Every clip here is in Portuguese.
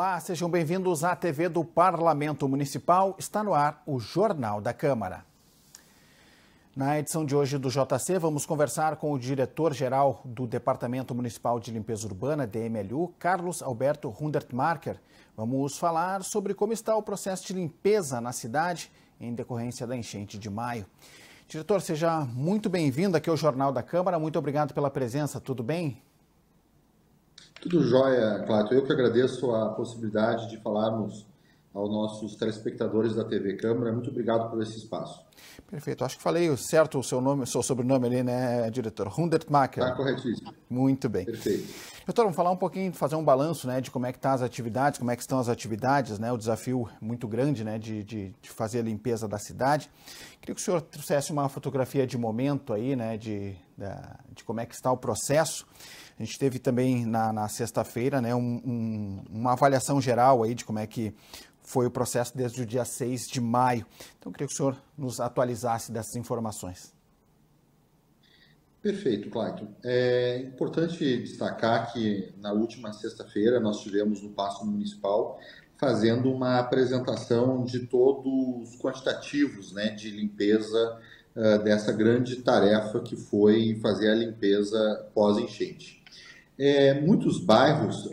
Olá, sejam bem-vindos à TV do Parlamento Municipal. Está no ar o Jornal da Câmara. Na edição de hoje do JC, vamos conversar com o diretor-geral do Departamento Municipal de Limpeza Urbana, DMLU, Carlos Alberto Hundertmarker. Vamos falar sobre como está o processo de limpeza na cidade em decorrência da enchente de maio. Diretor, seja muito bem-vindo aqui ao Jornal da Câmara. Muito obrigado pela presença. Tudo bem? Tudo jóia, Cláudio. Eu que agradeço a possibilidade de falarmos aos nossos telespectadores da TV Câmara. Muito obrigado por esse espaço. Perfeito. Acho que falei certo o seu nome, o seu sobrenome ali, né, diretor? Hundertmarker. Está corretíssimo. Muito bem. Perfeito. Doutor, vamos falar um pouquinho, fazer um balanço, né, de como é que tá as atividades, como é que estão as atividades, né, o desafio muito grande, né, de fazer a limpeza da cidade. Queria que o senhor trouxesse uma fotografia de momento aí, né, de como é que está o processo. A gente teve também na sexta-feira, né, uma avaliação geral aí de como é que foi o processo desde o dia 6 de maio. Então, eu queria que o senhor nos atualizasse dessas informações. Perfeito, Cláudio. É importante destacar que na última sexta-feira nós tivemos no Paço Municipal fazendo uma apresentação de todos os quantitativos, né, de limpeza dessa grande tarefa que foi fazer a limpeza pós-enchente. Muitos bairros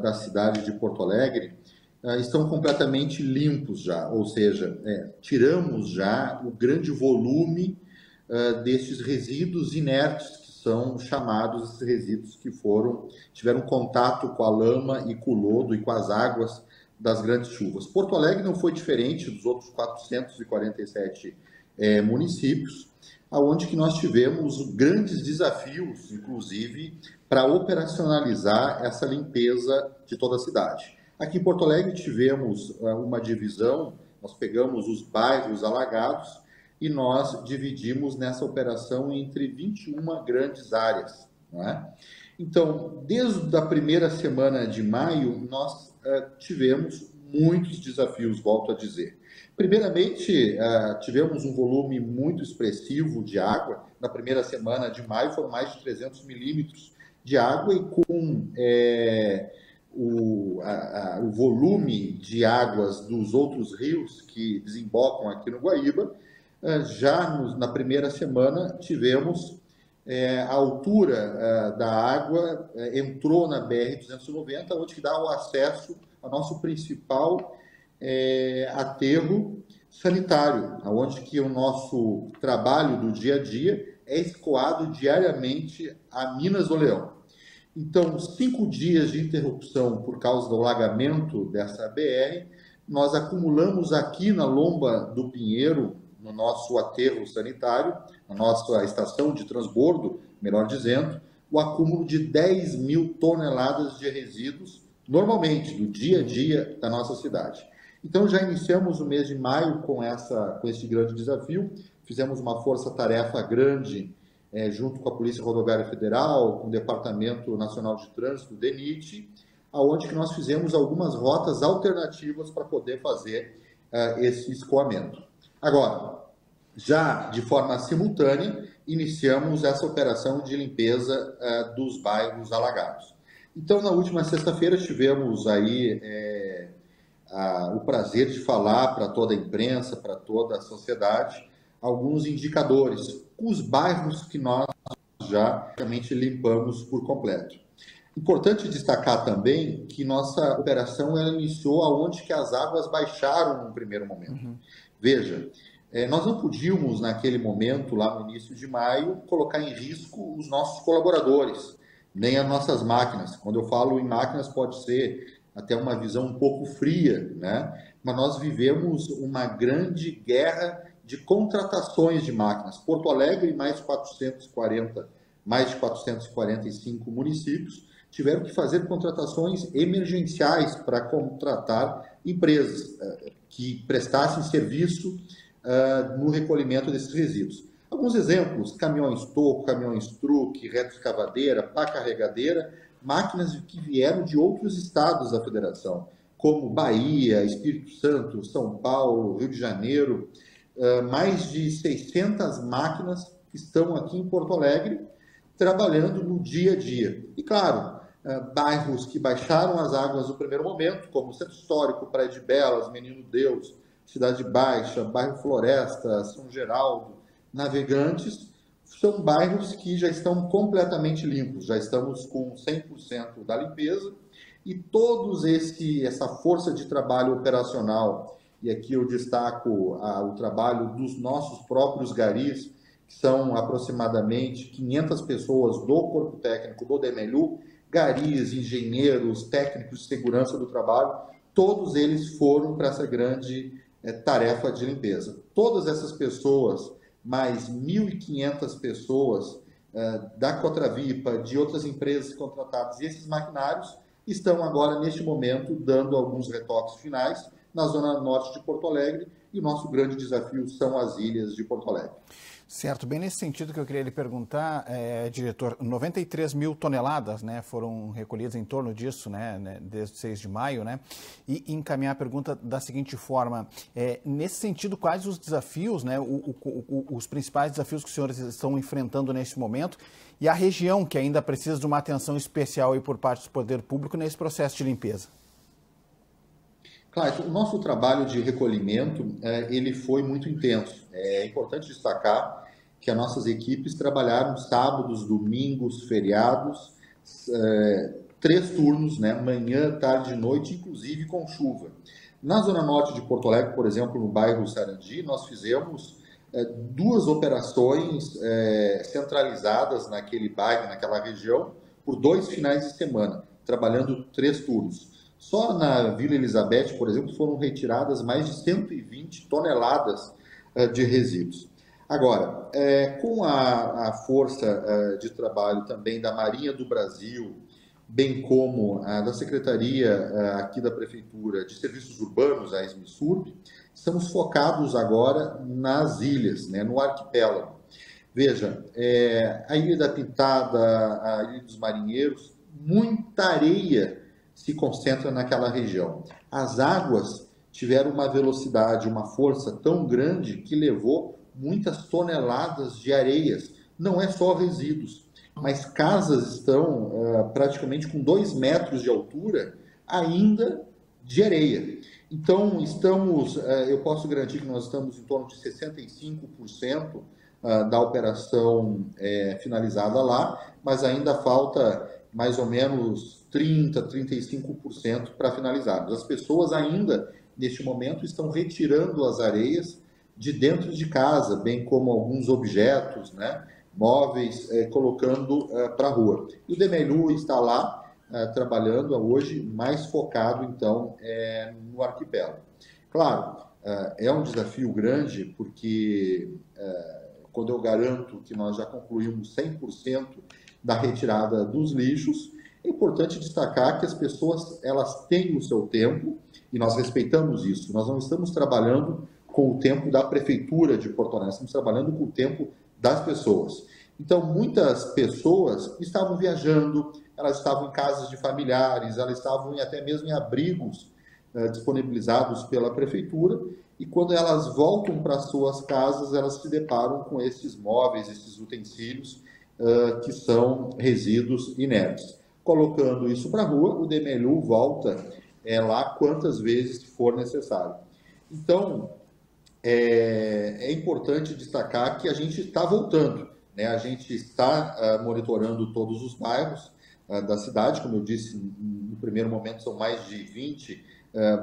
da cidade de Porto Alegre estão completamente limpos já, ou seja, tiramos já o grande volume destes resíduos inertes, que são chamados esses resíduos que tiveram contato com a lama e com o lodo e com as águas das grandes chuvas. Porto Alegre não foi diferente dos outros 447 municípios, aonde que nós tivemos grandes desafios, inclusive, para operacionalizar essa limpeza de toda a cidade. Aqui em Porto Alegre tivemos uma divisão, nós pegamos os bairros alagados e nós dividimos nessa operação entre 21 grandes áreas, não é? Então, desde a primeira semana de maio, nós tivemos muitos desafios, volto a dizer. Primeiramente, tivemos um volume muito expressivo de água. Na primeira semana de maio foram mais de 300 milímetros de água e com o volume de águas dos outros rios que desembocam aqui no Guaíba, já na primeira semana tivemos a altura da água entrou na BR-290, onde que dá o acesso ao nosso principal aterro sanitário, onde que o nosso trabalho do dia a dia é escoado diariamente a Minas do Leão. Então, 5 dias de interrupção por causa do alagamento dessa BR, nós acumulamos aqui na Lomba do Pinheiro, no nosso aterro sanitário, na nossa estação de transbordo, melhor dizendo, o acúmulo de 10 mil toneladas de resíduos, normalmente, do dia a dia da nossa cidade. Então, já iniciamos o mês de maio com esse grande desafio, fizemos uma força-tarefa grande junto com a Polícia Rodoviária Federal, com o Departamento Nacional de Trânsito, o DENIT, aonde que nós fizemos algumas rotas alternativas para poder fazer esse escoamento. Agora, já de forma simultânea, iniciamos essa operação de limpeza dos bairros alagados. Então, na última sexta-feira, tivemos aí o prazer de falar para toda a imprensa, para toda a sociedade, alguns indicadores, os bairros que nós já realmente limpamos por completo. Importante destacar também que nossa operação ela iniciou aonde que as águas baixaram no primeiro momento. Uhum. Veja, nós não podíamos, naquele momento, lá no início de maio, colocar em risco os nossos colaboradores, nem as nossas máquinas. Quando eu falo em máquinas, pode ser até uma visão um pouco fria, né? Mas nós vivemos uma grande guerra de contratações de máquinas. Porto Alegre e mais de 445 municípios tiveram que fazer contratações emergenciais para contratar empresas que prestassem serviço no recolhimento desses resíduos. Alguns exemplos: caminhões toco, caminhões truque, retroescavadeira, pá carregadeira, máquinas que vieram de outros estados da federação, como Bahia, Espírito Santo, São Paulo, Rio de Janeiro. Mais de 600 máquinas que estão aqui em Porto Alegre trabalhando no dia a dia. E claro, bairros que baixaram as águas no primeiro momento, como Centro Histórico, Praia de Belas, Menino Deus, Cidade Baixa, bairro Floresta, São Geraldo, Navegantes, são bairros que já estão completamente limpos, já estamos com 100% da limpeza e essa força de trabalho operacional, e aqui eu destaco o trabalho dos nossos próprios garis, que são aproximadamente 500 pessoas do corpo técnico do DEMELU, garis, engenheiros, técnicos de segurança do trabalho, todos eles foram para essa grande tarefa de limpeza. Todas essas pessoas, mais 1.500 pessoas da Cotravipa, de outras empresas contratadas, e esses maquinários estão agora, neste momento, dando alguns retoques finais na zona norte de Porto Alegre, e o nosso grande desafio são as ilhas de Porto Alegre. Certo, bem nesse sentido que eu queria lhe perguntar, diretor, 93 mil toneladas, né, foram recolhidas em torno disso, né, desde 6 de maio, né, e encaminhar a pergunta da seguinte forma, nesse sentido, quais os desafios, né, os principais desafios que os senhores estão enfrentando nesse momento e a região que ainda precisa de uma atenção especial aí por parte do poder público nesse processo de limpeza? Claro, o nosso trabalho de recolhimento, ele foi muito intenso. É importante destacar que as nossas equipes trabalharam sábados, domingos, feriados, 3 turnos, né? Manhã, tarde e noite, inclusive com chuva. Na zona norte de Porto Alegre, por exemplo, no bairro Sarandi, nós fizemos 2 operações centralizadas naquele bairro, naquela região, por 2 finais de semana, trabalhando 3 turnos. Só na Vila Elizabeth, por exemplo, foram retiradas mais de 120 toneladas de resíduos. Agora, com a força de trabalho também da Marinha do Brasil, bem como da Secretaria aqui da Prefeitura de Serviços Urbanos, a SMSURB, estamos focados agora nas ilhas, né, no arquipélago. Veja, a Ilha da Pintada, a Ilha dos Marinheiros, muita areia se concentra naquela região. As águas tiveram uma velocidade, uma força tão grande que levou muitas toneladas de areias. Não é só resíduos, mas casas estão praticamente com 2 metros de altura ainda de areia. Então, eu posso garantir que nós estamos em torno de 65% da operação finalizada lá, mas ainda falta mais ou menos 30%, 35% para finalizarmos. As pessoas ainda, neste momento, estão retirando as areias de dentro de casa, bem como alguns objetos, né, móveis, colocando para a rua. E o DEMELU está lá trabalhando hoje, mais focado, então, no arquipélago. Claro, é um desafio grande, porque quando eu garanto que nós já concluímos 100% da retirada dos lixos, é importante destacar que as pessoas, elas têm o seu tempo, e nós respeitamos isso. Nós não estamos trabalhando com o tempo da Prefeitura de Porto Alegre, estamos trabalhando com o tempo das pessoas. Então, muitas pessoas estavam viajando, elas estavam em casas de familiares, elas estavam até mesmo em abrigos disponibilizados pela Prefeitura, e quando elas voltam para suas casas, elas se deparam com esses móveis, esses utensílios, que são resíduos inertes. Colocando isso para a rua, o DEMELU volta lá quantas vezes for necessário. Então, é importante destacar que a gente está voltando, né? A gente está monitorando todos os bairros da cidade, como eu disse, no primeiro momento são mais de 20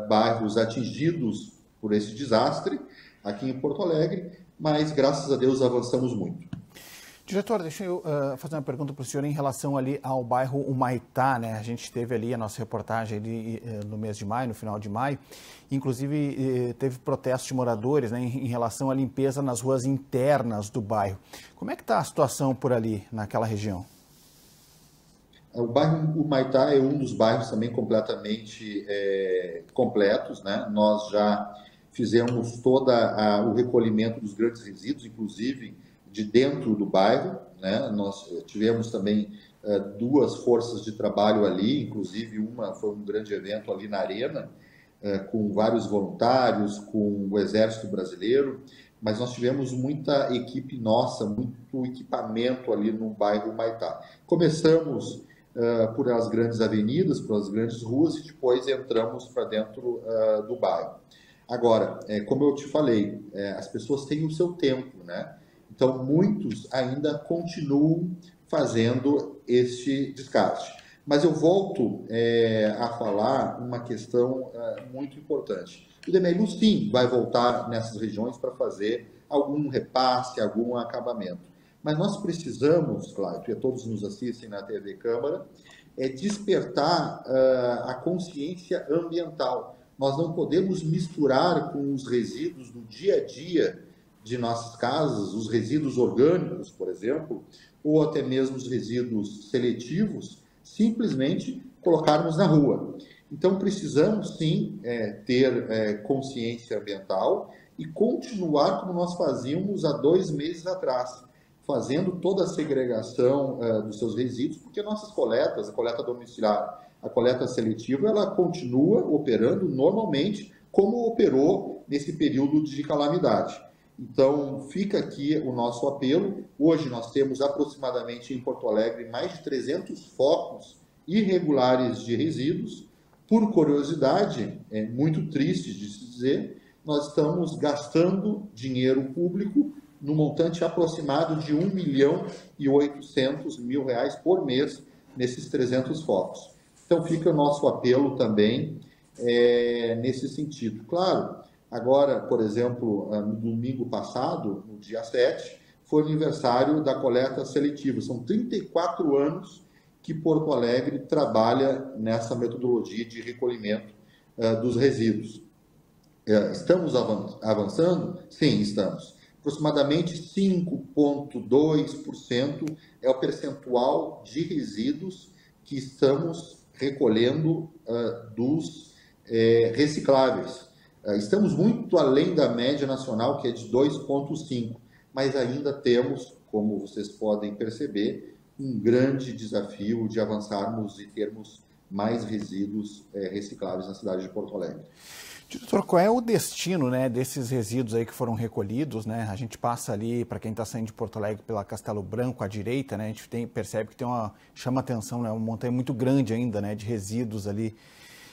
bairros atingidos por esse desastre aqui em Porto Alegre, mas graças a Deus avançamos muito. Diretor, deixa eu fazer uma pergunta para o senhor em relação ali ao bairro Humaitá, né? A gente teve ali a nossa reportagem ali, no mês de maio, no final de maio, inclusive teve protestos de moradores, né, em relação à limpeza nas ruas internas do bairro. Como é que está a situação por ali, naquela região? O bairro Humaitá é um dos bairros também completamente completos, né? Nós já fizemos todo o recolhimento dos grandes resíduos, inclusive de dentro do bairro, né? Nós tivemos também 2 forças de trabalho ali, inclusive uma foi um grande evento ali na Arena, com vários voluntários, com o Exército Brasileiro, mas nós tivemos muita equipe nossa, muito equipamento ali no bairro Humaitá. Começamos por as grandes avenidas, pelas grandes ruas e depois entramos para dentro do bairro. Agora, como eu te falei, as pessoas têm o seu tempo, né? Então, muitos ainda continuam fazendo este descarte. Mas eu volto a falar uma questão muito importante. O DMLU, sim, vai voltar nessas regiões para fazer algum repasse, algum acabamento. Mas nós precisamos, claro, e todos nos assistem na TV Câmara, despertar a consciência ambiental. Nós não podemos misturar com os resíduos do dia a dia de nossas casas, os resíduos orgânicos, por exemplo, ou até mesmo os resíduos seletivos, simplesmente colocarmos na rua. Então, precisamos, sim, ter consciência ambiental e continuar como nós fazíamos há 2 meses atrás, fazendo toda a segregação dos seus resíduos, porque nossas coletas, a coleta domiciliar, a coleta seletiva, ela continua operando normalmente como operou nesse período de calamidade. Então, fica aqui o nosso apelo. Hoje nós temos aproximadamente em Porto Alegre mais de 300 focos irregulares de resíduos. Por curiosidade, é muito triste de se dizer, nós estamos gastando dinheiro público no montante aproximado de R$1.800.000 por mês nesses 300 focos. Então, fica o nosso apelo também nesse sentido. Claro, agora, por exemplo, no domingo passado, no dia 7, foi o aniversário da coleta seletiva. São 34 anos que Porto Alegre trabalha nessa metodologia de recolhimento dos resíduos. Estamos avançando? Sim, estamos. Aproximadamente 5,2% é o percentual de resíduos que estamos recolhendo dos recicláveis. Estamos muito além da média nacional, que é de 2,5%, mas ainda temos, como vocês podem perceber, um grande desafio de avançarmos e termos mais resíduos recicláveis na cidade de Porto Alegre. Diretor, qual é o destino, né, desses resíduos aí que foram recolhidos, né? A gente passa ali, para quem está saindo de Porto Alegre pela Castelo Branco à direita, né, a gente percebe que chama atenção, né, uma montanha muito grande ainda, né, de resíduos ali.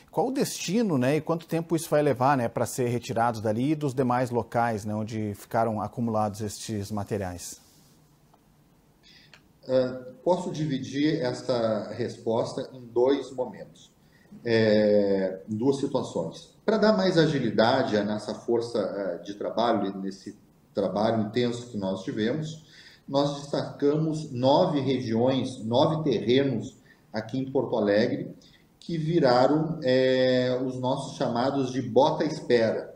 Qual o destino, né, e quanto tempo isso vai levar, né, para ser retirados dali e dos demais locais, né, onde ficaram acumulados estes materiais? Posso dividir essa resposta em 2 momentos, em 2 situações. Para dar mais agilidade nessa força de trabalho, nesse trabalho intenso que nós tivemos, nós destacamos 9 regiões, 9 terrenos aqui em Porto Alegre, que viraram os nossos chamados de bota-espera.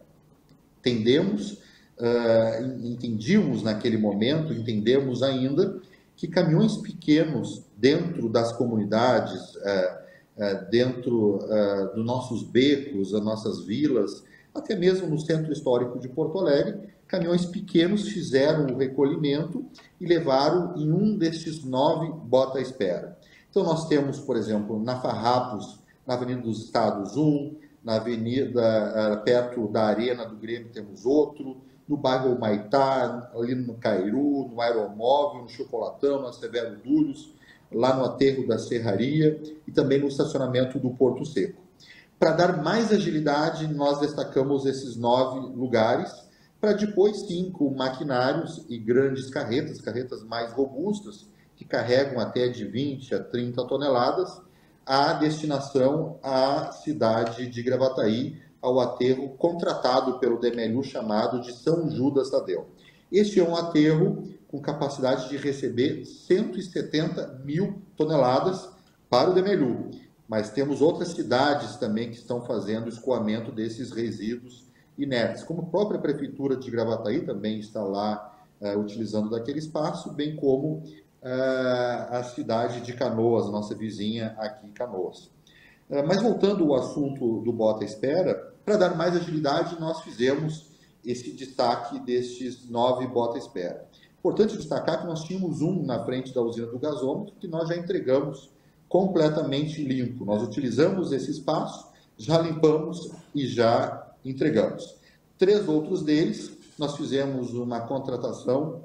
Entendíamos naquele momento, entendemos ainda, que caminhões pequenos dentro das comunidades, dentro dos nossos becos, das nossas vilas, até mesmo no centro histórico de Porto Alegre, caminhões pequenos fizeram o recolhimento e levaram em um destes 9 bota-espera. Então, nós temos, por exemplo, na Farrapos, na Avenida dos Estados, na avenida perto da Arena do Grêmio temos outro, no bairro Humaitá, ali no Cairu, no Aeromóvel, no Chocolatão, no Severo Dúlios, lá no aterro da Serraria e também no estacionamento do Porto Seco. Para dar mais agilidade, nós destacamos esses 9 lugares, para depois sim, com maquinários e grandes carretas mais robustas, que carregam até de 20 a 30 toneladas, a destinação à cidade de Gravataí, ao aterro contratado pelo DMLU chamado de São Judas Tadeu. Este é um aterro com capacidade de receber 170 mil toneladas para o DMLU, mas temos outras cidades também que estão fazendo o escoamento desses resíduos inertes, como a própria Prefeitura de Gravataí também está lá utilizando daquele espaço, bem como a cidade de Canoas, nossa vizinha aqui em Canoas. Mas voltando ao assunto do bota-espera, para dar mais agilidade, nós fizemos esse destaque destes 9 bota-espera. Importante destacar que nós tínhamos um na frente da usina do gasômetro que nós já entregamos completamente limpo. Nós utilizamos esse espaço, já limpamos e já entregamos. 3 outros deles, nós fizemos uma contratação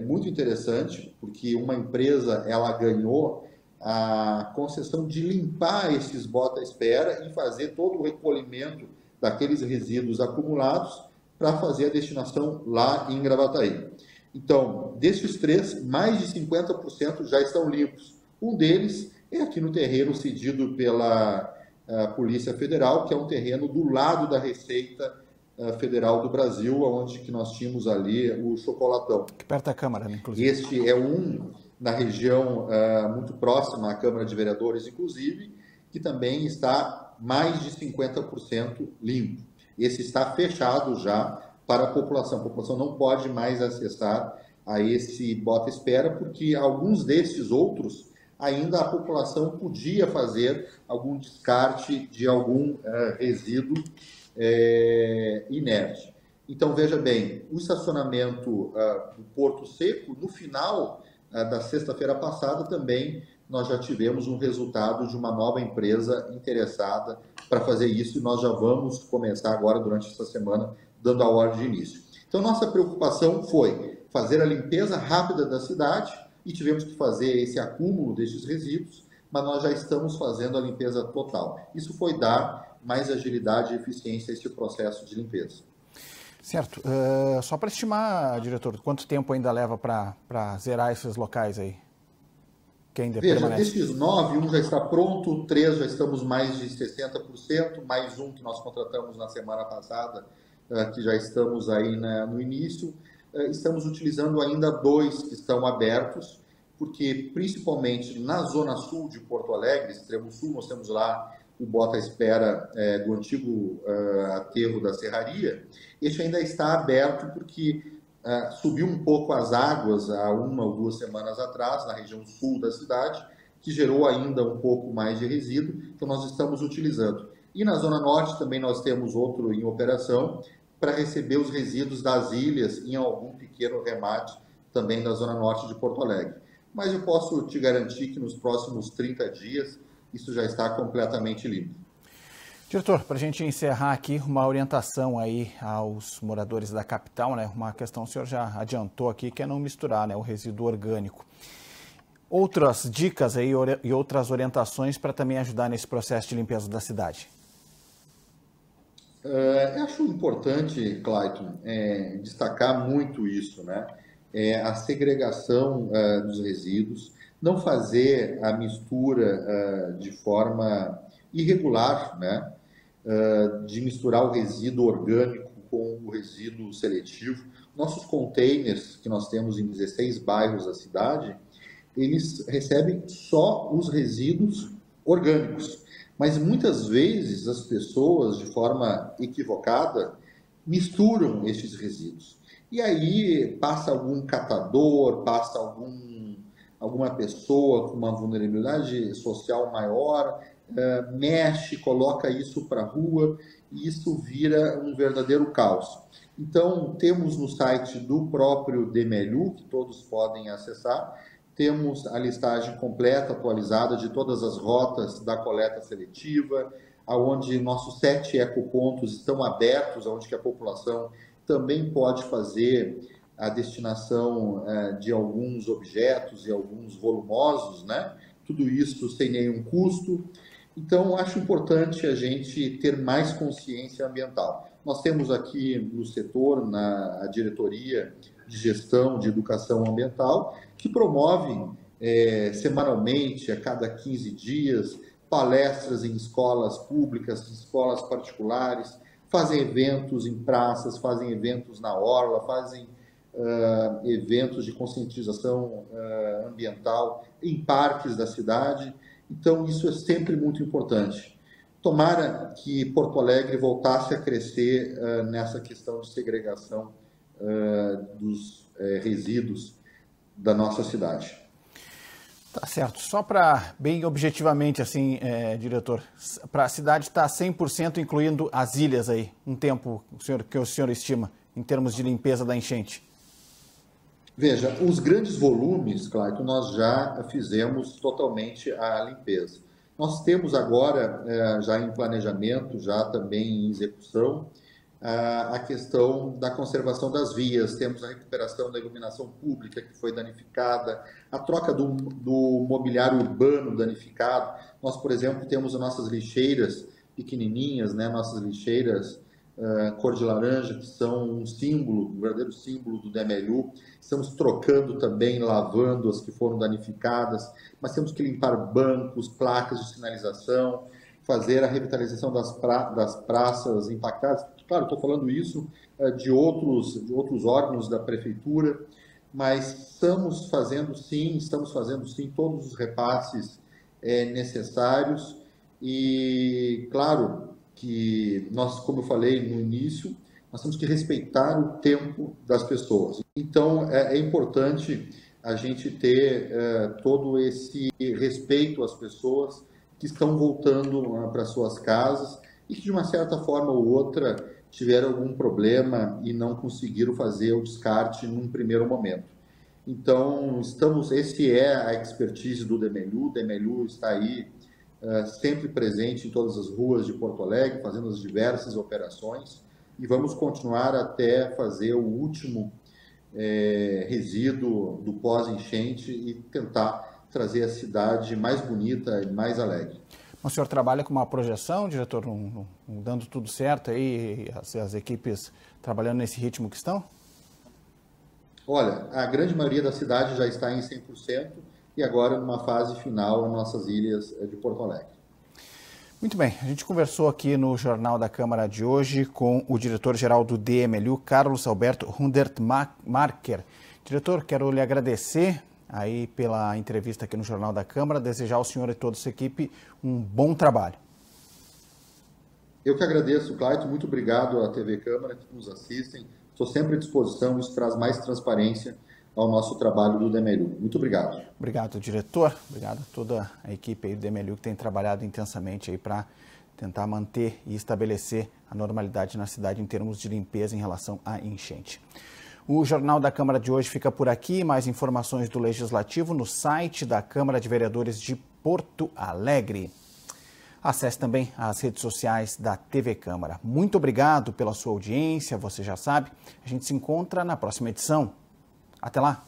muito interessante, porque uma empresa ela ganhou a concessão de limpar esses bota-espera e fazer todo o recolhimento daqueles resíduos acumulados para fazer a destinação lá em Gravataí. Então, desses 3, mais de 50% já estão limpos. Um deles é aqui no terreno cedido pela Polícia Federal, que é um terreno do lado da Receita Federal do Brasil, onde que nós tínhamos ali o Chocolatão. Que perto da Câmara, né, inclusive. Este é um na região muito próxima à Câmara de Vereadores, inclusive, que também está mais de 50% limpo. Esse está fechado já para a população. A população não pode mais acessar a esse bota-espera, porque alguns desses outros, ainda a população podia fazer algum descarte de algum resíduo inerte. Então, veja bem, o estacionamento do Porto Seco, no final da sexta-feira passada, também nós já tivemos um resultado de uma nova empresa interessada para fazer isso, e nós já vamos começar agora, durante essa semana, dando a ordem de início. Então, nossa preocupação foi fazer a limpeza rápida da cidade, e tivemos que fazer esse acúmulo desses resíduos, mas nós já estamos fazendo a limpeza total. Isso foi dar mais agilidade e eficiência a esse processo de limpeza. Certo. Só para estimar, diretor, quanto tempo ainda leva para zerar esses locais aí? Que ainda Veja, permanece? desses 9, um já está pronto, 3 já estamos mais de 60%, mais um que nós contratamos na semana passada, que já estamos aí no início. Estamos utilizando ainda 2 que estão abertos, porque principalmente na zona sul de Porto Alegre, extremo sul, nós temos lá o bota-espera do antigo aterro da Serraria. Este ainda está aberto porque subiu um pouco as águas há 1 ou 2 semanas atrás, na região sul da cidade, que gerou ainda um pouco mais de resíduo, então nós estamos utilizando. E na zona norte também nós temos outro em operação, para receber os resíduos das ilhas em algum pequeno remate também da zona norte de Porto Alegre. Mas eu posso te garantir que nos próximos 30 dias isso já está completamente limpo. Diretor, para a gente encerrar aqui, uma orientação aí aos moradores da capital, né? Uma questão que o senhor já adiantou aqui, que é não misturar, né, o resíduo orgânico. Outras dicas aí e outras orientações para também ajudar nesse processo de limpeza da cidade? Eu acho importante, Clayton, destacar muito isso, né? A segregação dos resíduos, não fazer a mistura de forma irregular, né? De misturar o resíduo orgânico com o resíduo seletivo. Nossos containers, que nós temos em 16 bairros da cidade, eles recebem só os resíduos orgânicos. Mas muitas vezes as pessoas, de forma equivocada, misturam esses resíduos. E aí passa algum catador, passa alguma pessoa com uma vulnerabilidade social maior, mexe, coloca isso para a rua, e isso vira um verdadeiro caos. Então, temos no site do próprio DMLU, que todos podem acessar, temos a listagem completa, atualizada, de todas as rotas da coleta seletiva, onde nossos 7 ecopontos estão abertos, onde que a população também pode fazer a destinação de alguns objetos e alguns volumosos, né? Tudo isso sem nenhum custo. Então, acho importante a gente ter mais consciência ambiental. Nós temos aqui no setor, a diretoria de gestão de educação ambiental, que promove semanalmente, a cada 15 dias, palestras em escolas públicas, em escolas particulares, fazem eventos em praças, fazem eventos na orla, fazem eventos de conscientização ambiental em parques da cidade. Então, isso é sempre muito importante. Tomara que Porto Alegre voltasse a crescer nessa questão de segregação dos resíduos da nossa cidade. Tá certo. Só para, bem objetivamente, assim, diretor, para a cidade estar 100% incluindo as ilhas aí, um tempo que o senhor estima, em termos de limpeza da enchente? Veja, os grandes volumes, Clayton, nós já fizemos totalmente a limpeza. Nós temos agora, já em planejamento, já também em execução, a questão da conservação das vias, temos a recuperação da iluminação pública que foi danificada, a troca do mobiliário urbano danificado. Nós, por exemplo, temos as nossas lixeiras pequenininhas, né, nossas lixeiras cor de laranja, que são um símbolo, um verdadeiro símbolo do DMLU. Estamos trocando também, lavando as que foram danificadas, mas temos que limpar bancos, placas de sinalização, fazer a revitalização das praças impactadas. Claro, estou falando isso de outros órgãos da prefeitura, mas estamos fazendo sim todos os repasses necessários e, claro, que nós, como eu falei no início, nós temos que respeitar o tempo das pessoas. Então, é importante a gente ter todo esse respeito às pessoas que estão voltando para suas casas e que, de uma certa forma ou outra, tiveram algum problema e não conseguiram fazer o descarte num primeiro momento. Então, esse é a expertise do DMLU. O DMLU está aí sempre presente em todas as ruas de Porto Alegre, fazendo as diversas operações, e vamos continuar até fazer o último resíduo do pós-enchente e tentar trazer a cidade mais bonita e mais alegre. O senhor trabalha com uma projeção, diretor, dando tudo certo aí, as equipes trabalhando nesse ritmo que estão? Olha, a grande maioria da cidade já está em 100%, e agora numa fase final em nossas ilhas de Porto Alegre. Muito bem, a gente conversou aqui no Jornal da Câmara de hoje com o diretor-geral do DMLU, Carlos Alberto Hundertmarker. Diretor, quero lhe agradecer aí pela entrevista aqui no Jornal da Câmara, desejar ao senhor e toda a sua equipe um bom trabalho. Eu que agradeço, Clayton, muito obrigado à TV Câmara que nos assistem. Estou sempre à disposição, isso traz mais transparência ao nosso trabalho do DMLU. Muito obrigado. Obrigado, diretor. Obrigado a toda a equipe aí do DMLU que tem trabalhado intensamente aí para tentar manter e estabelecer a normalidade na cidade em termos de limpeza em relação à enchente. O Jornal da Câmara de hoje fica por aqui. Mais informações do Legislativo no site da Câmara de Vereadores de Porto Alegre. Acesse também as redes sociais da TV Câmara. Muito obrigado pela sua audiência, você já sabe. A gente se encontra na próxima edição. Até lá!